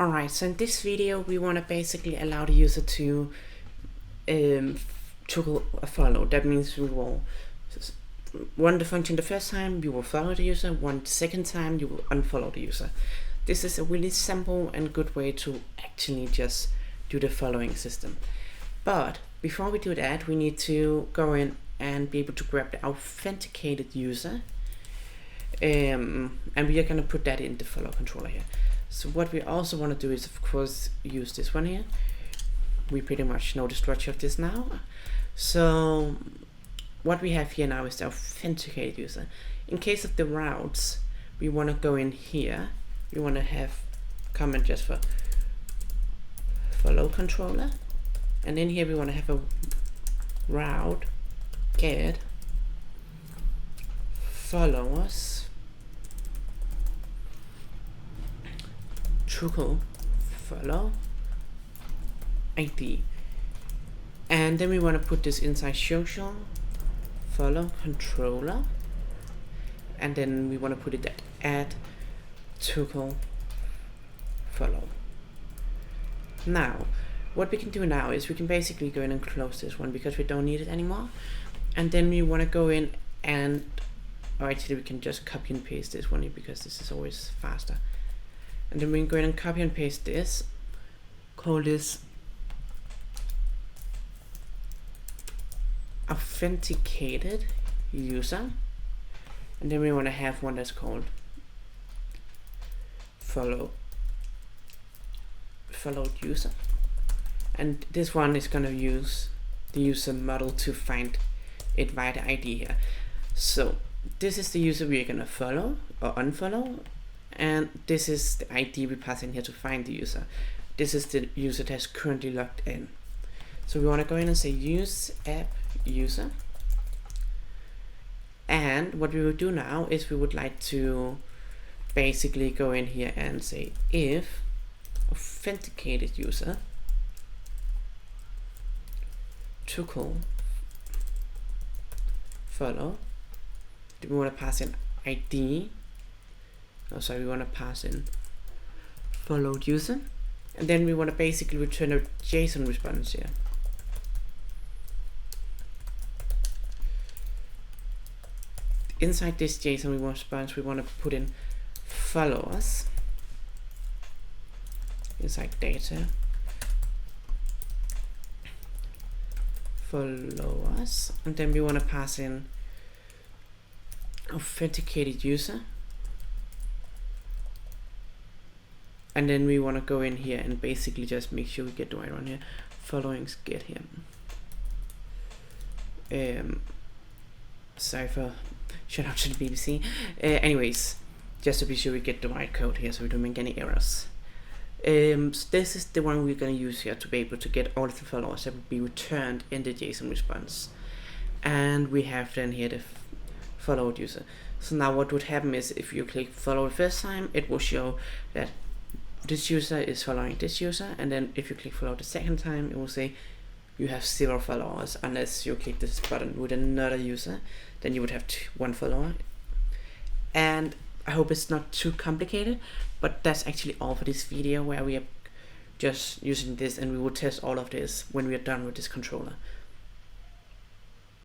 Alright, so in this video we want to basically allow the user to toggle a follow. That means we will run the function the first time, you will follow the user, the second time you will unfollow the user. This is a really simple and good way to actually just do the following system. But before we do that, we need to go in and be able to grab the authenticated user, and we are going to put that in the follow controller here. So what we also want to do is, of course, use this one here. We pretty much know the structure of this now. So what we have here now is the authenticated user. In case of the routes, we want to go in here. We want to have comment just for follow controller, and in here we want to have a route get followers toggle follow ID, and then we want to put this inside social follow controller, and then we want to put it at add toggle follow. Now what we can do now is we can basically go in and close this one because we don't need it anymore, and then we want to go in and, or actually we can just copy and paste this one here because this is always faster, and then we can go in and copy and paste this, call this authenticated user, and then we want to have one that's called followed user, and this one is going to use the user model to find it via the ID here. So this is the user we're going to follow or unfollow, and this is the ID we pass in here to find the user. This is the user that's currently logged in. So we want to go in and say use app user, and what we will do now is we would like to basically go in here and say if authenticated user toggle follow, we want to pass in ID, we want to pass in followed user, and then we want to basically return a JSON response here. Inside this JSON response we want to put in followers inside data followers, and then we want to pass in authenticated user, and then we want to go in here and basically just make sure we get the right one here, following get here. Sorry for shout out to the BBC. Anyways, just to be sure we get the right code here so we don't make any errors. So this is the one we're going to use here to be able to get all of the followers that will be returned in the JSON response. And we have then here the followed user. So now what would happen is if you click follow the first time, it will show that this user is following this user, and then if you click follow the second time, it will say you have 0 followers unless you click this button with another user, then you would have 1 follower. And I hope it's not too complicated, but that's actually all for this video, where we are just using this, and we will test all of this when we are done with this controller.